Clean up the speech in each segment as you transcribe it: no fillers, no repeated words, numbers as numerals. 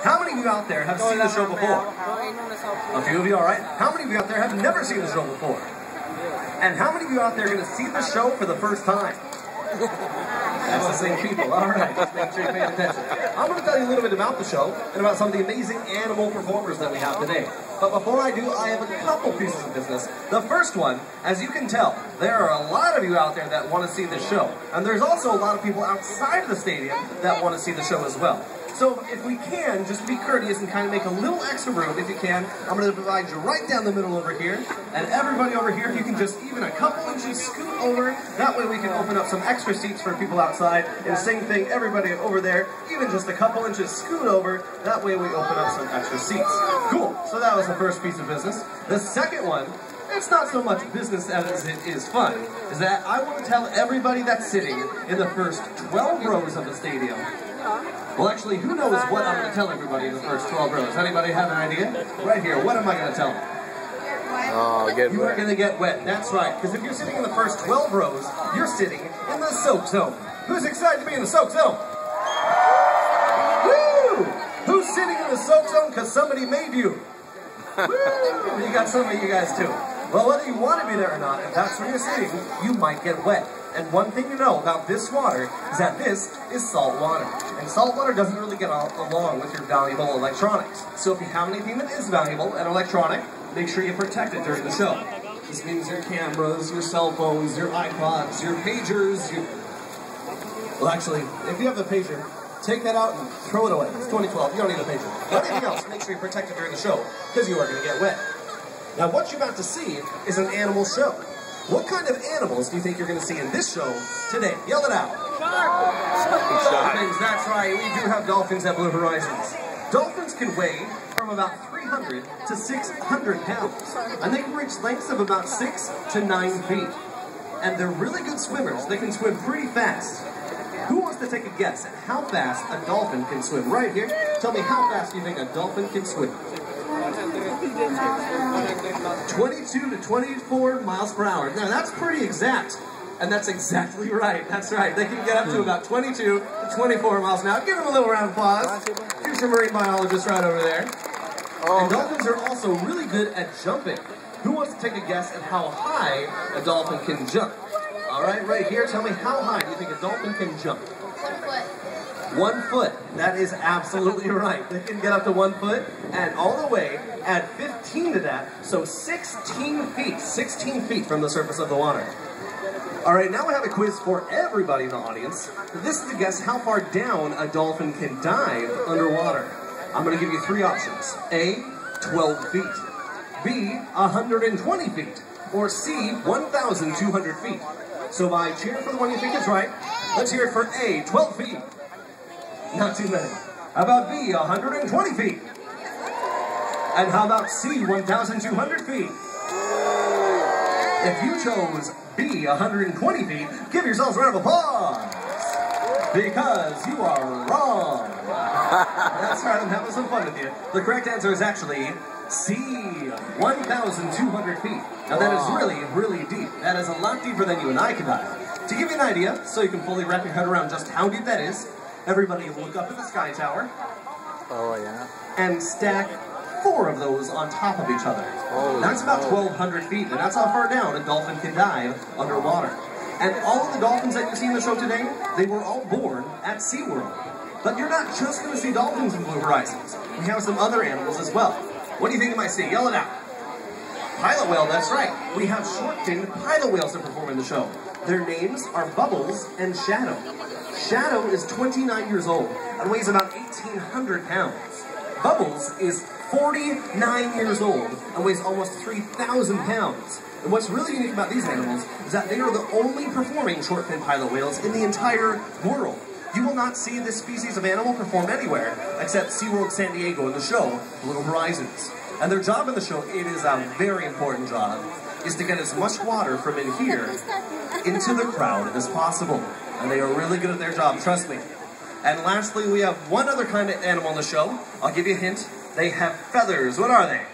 How many of you out there have seen the show before? A few of you, all right. How many of you out there have never seen the show before? And how many of you out there are going to see the show for the first time? That's the same people. All right, just make sure you pay attention. I'm going to tell you a little bit about the show and about some of the amazing animal performers that we have today. But before I do, I have a couple pieces of business. The first one, as you can tell, there are a lot of you out there that want to see this show. And there's also a lot of people outside of the stadium that want to see the show as well. So if we can, just be courteous and kind of make a little extra room, if you can, I'm going to divide you right down the middle over here. And everybody over here, if you can just even a couple inches scoot over, that way we can open up some extra seats for people outside. And same thing, everybody over there, even just a couple inches scoot over, that way we open up some extra seats. Cool, so that was the first piece of business. The second one, it's not so much business as it is fun, is that I want to tell everybody that's sitting in the first 12 rows of the stadium. Well, actually, who knows what I'm going to tell everybody in the first 12 rows? Anybody have an idea? Right here, what am I going to tell them? Oh, get wet. You are going to get wet, that's right. Because if you're sitting in the first 12 rows, you're sitting in the soak zone. Who's excited to be in the soak zone? Woo! Who's sitting in the soak zone because somebody made you? Woo! You got some of you guys too. Well, whether you want to be there or not, if that's where you're sitting, you might get wet. And one thing to know about this water is that this is salt water. And salt water doesn't really get along with your valuable electronics. So if you have anything that is valuable and electronic, make sure you protect it during the show. This means your cameras, your cell phones, your iPods, your pagers, your... Well, actually, if you have the pager, take that out and throw it away. It's 2012. You don't need a pager. But anything else, make sure you protect it during the show, because you are going to get wet. Now, what you're about to see is an animal show. What kind of animals do you think you're going to see in this show today? Yell it out. Dolphins, that's right. We do have dolphins at Blue Horizons. Dolphins can weigh from about 300 to 600 pounds. And they can reach lengths of about 6 to 9 feet. And they're really good swimmers. They can swim pretty fast. Who wants to take a guess at how fast a dolphin can swim? Right here. Tell me, how fast do you think a dolphin can swim? 22 to 24 miles per hour. Now that's pretty exact. And that's exactly right. That's right. They can get up to about 22 to 24 miles an hour. Give them a little round of applause. Future marine biologist right over there. And dolphins are also really good at jumping. Who wants to take a guess at how high a dolphin can jump? All right, right here. Tell me, how high do you think a dolphin can jump? 1 foot. 1 foot. That is absolutely right. They can get up to 1 foot and all the way add 15 to that, so 16 feet. 16 feet from the surface of the water. All right, now we have a quiz for everybody in the audience. This is to guess how far down a dolphin can dive underwater. I'm going to give you 3 options. A, 12 feet. B, 120 feet. Or C, 1,200 feet. So by cheering for the one you think is right, let's hear it for A, 12 feet. Not too many. How about B, 120 feet? And how about C, 1,200 feet? If you chose B, 120 feet, give yourselves a round of applause. Because you are wrong. That's right, I'm having some fun with you. The correct answer is actually C, 1,200 feet. Now that is really, really deep. That is a lot deeper than you and I can dive. To give you an idea, so you can fully wrap your head around just how deep that is, everybody look up at the sky tower. Oh, yeah. And stack 4 of those on top of each other. That's about 1,200 feet, and that's how far down a dolphin can dive underwater. And all of the dolphins that you see in the show today, they were all born at SeaWorld. But you're not just going to see dolphins in Blue Horizons. We have some other animals as well. What do you think you might see? Yell it out. Pilot whale, that's right. We have short-finned pilot whales that perform in the show. Their names are Bubbles and Shadow. Shadow is 29 years old and weighs about 1,800 pounds. Bubbles is 49 years old and weighs almost 3,000 pounds. And what's really unique about these animals is that they are the only performing short-finned pilot whales in the entire world. You will not see this species of animal perform anywhere except SeaWorld San Diego in the show, Blue Horizons. And their job in the show, it is a very important job, is to get as much water from in here into the crowd as possible. And they are really good at their job, trust me. And lastly, we have one other kind of animal in the show. I'll give you a hint. They have feathers. What are they?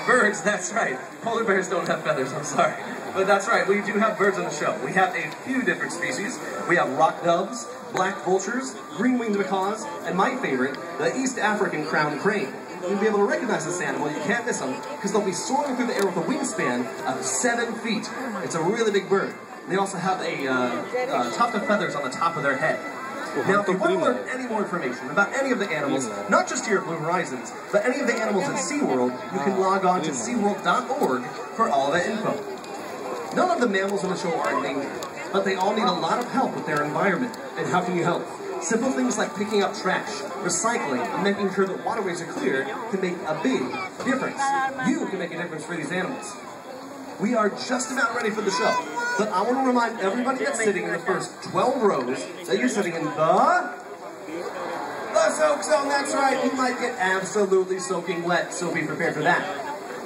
Birds, that's right. Polar bears don't have feathers, I'm sorry. But that's right, we do have birds on the show. We have a few different species. We have rock doves, black vultures, green-winged macaws, and my favorite, the East African crowned crane. You'll be able to recognize this animal. You can't miss them because they'll be soaring through the air with a wingspan of 7 feet. It's a really big bird. They also have a tuft of feathers on the top of their head. Now, if you want to learn any more information about any of the animals, not just here at Blue Horizons, but any of the animals at SeaWorld, you can log on to SeaWorld.org for all that info. None of the mammals in the show are endangered, but they all need a lot of help with their environment. And how can you help? Simple things like picking up trash, recycling, and making sure that waterways are clear can make a big difference. You can make a difference for these animals. We are just about ready for the show, but I want to remind everybody that's sitting in the first 12 rows that you're sitting in the soak zone. That's right, you might get absolutely soaking wet, so be prepared for that.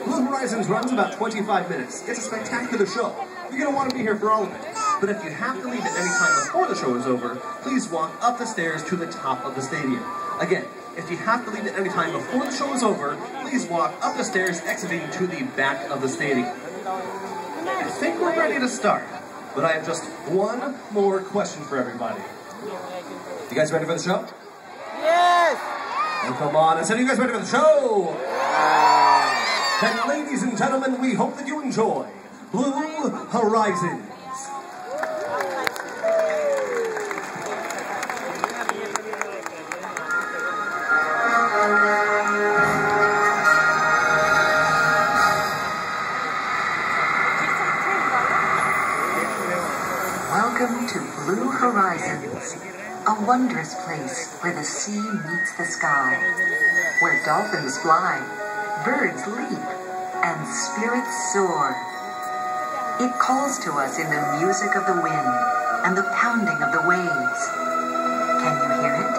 Blue Horizons runs about 25 minutes. It's a spectacular show. You're going to want to be here for all of it. But if you have to leave at any time before the show is over, please walk up the stairs to the top of the stadium. Again, if you have to leave at any time before the show is over, please walk up the stairs exiting to the back of the stadium. I think we're ready to start, but I have just one more question for everybody. You guys ready for the show? Yes! Oh, come on. I said, are you guys ready for the show? Then, ladies and gentlemen, we hope that you enjoy Blue Horizons. Welcome to Blue Horizons, a wondrous place where the sea meets the sky, where dolphins fly, birds leap, and spirits soar. It calls to us in the music of the wind and the pounding of the waves. Can you hear it?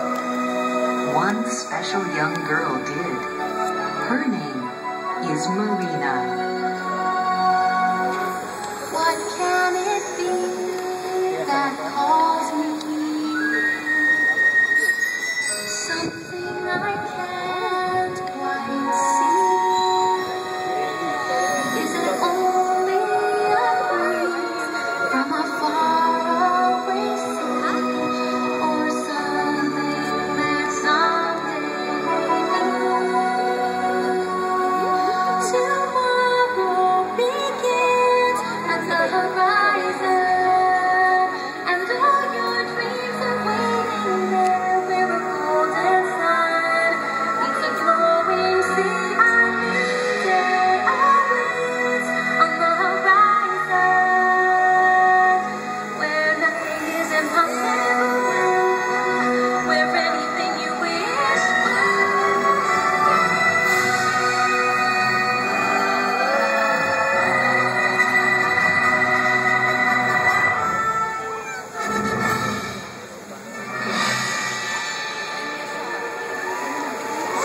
One special young girl did. Her name is Marina. What can it be that calls me? Something I can't quite see. Is it only a breeze from a faraway sea, or something that someday tomorrow begins at the horizon, and all your dreams are waiting there where a golden sun meets a glowing sea. A new day awaits on the horizon, where nothing is impossible, where anything you wish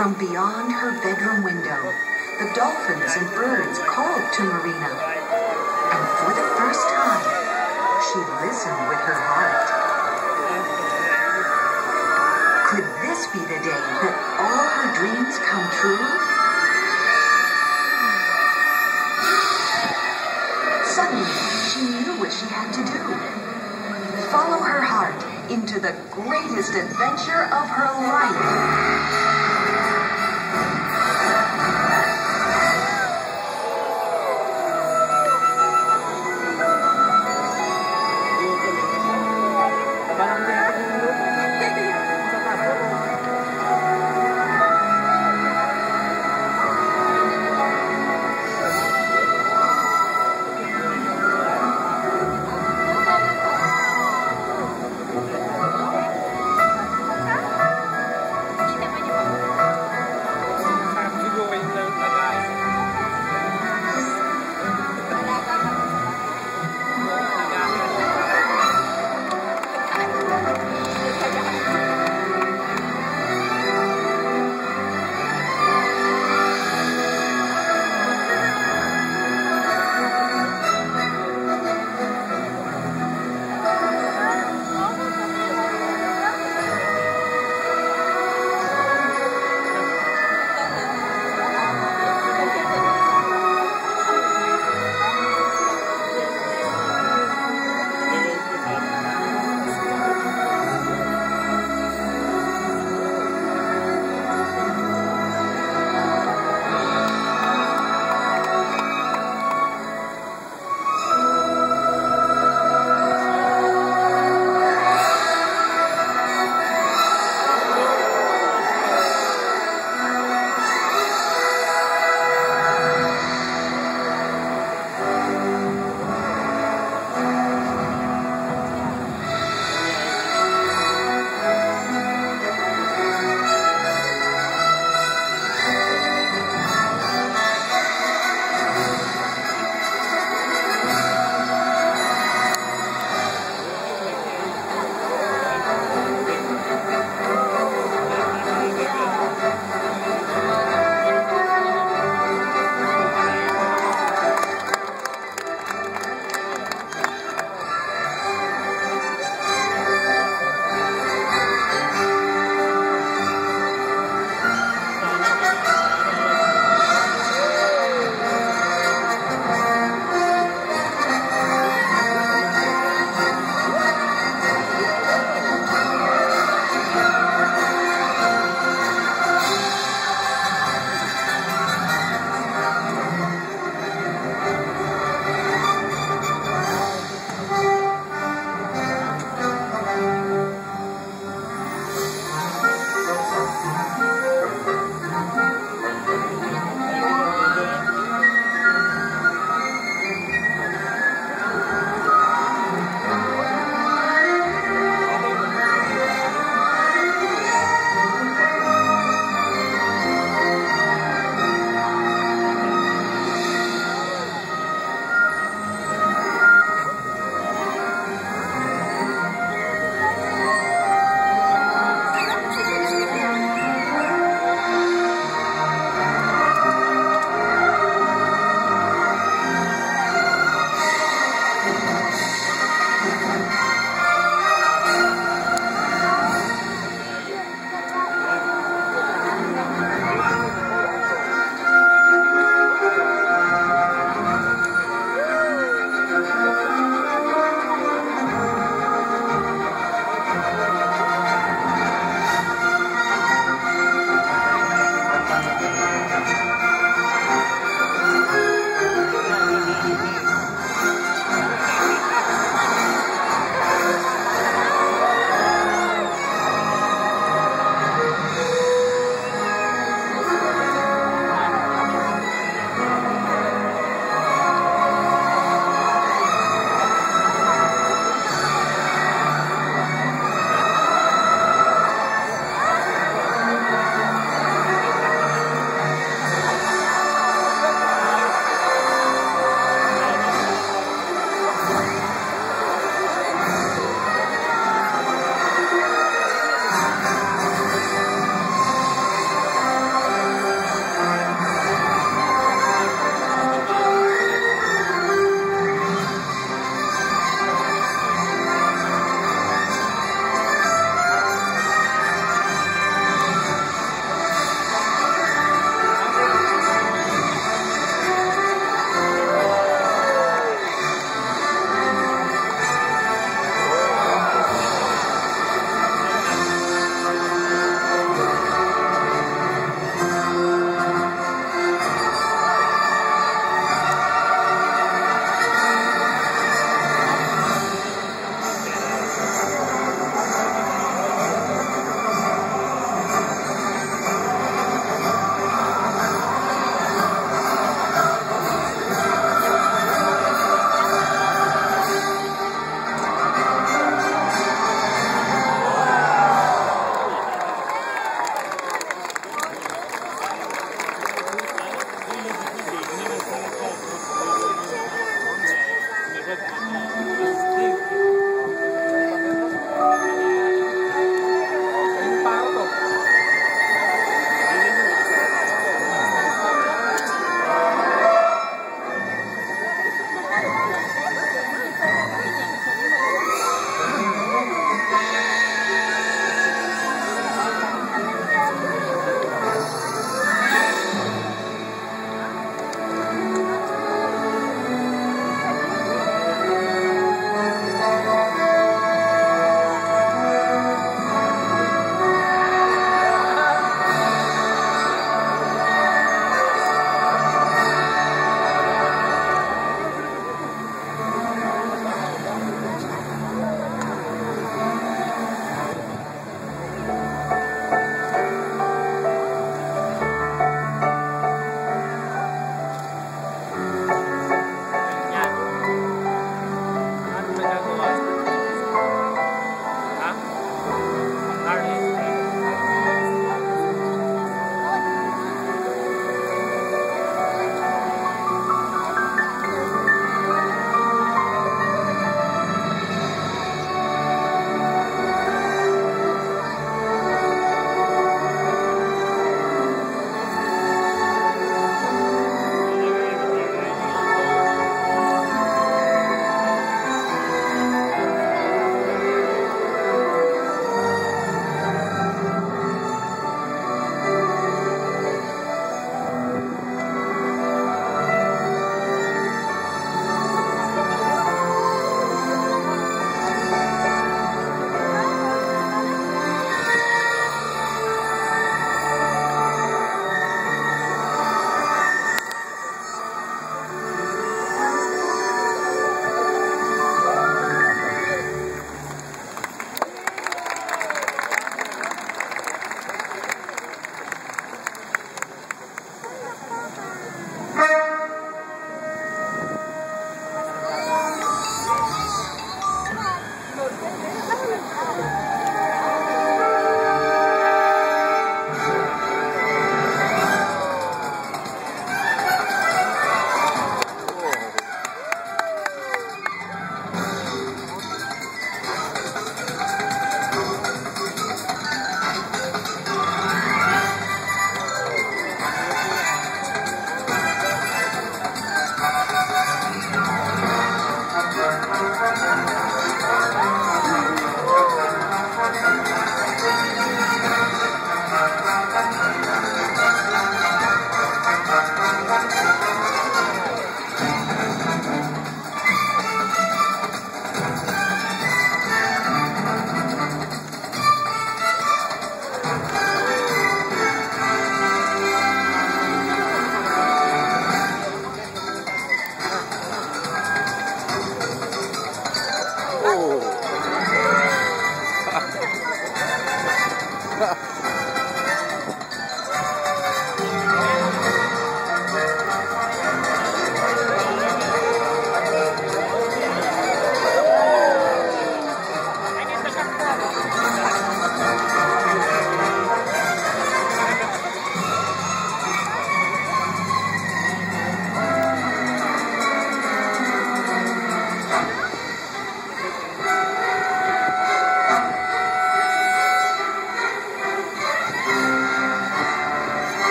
From beyond her bedroom window, the dolphins and birds called to Marina. And for the first time, she listened with her heart. Could this be the day that all her dreams come true? Suddenly, she knew what she had to do. Follow her heart into the greatest adventure of her life.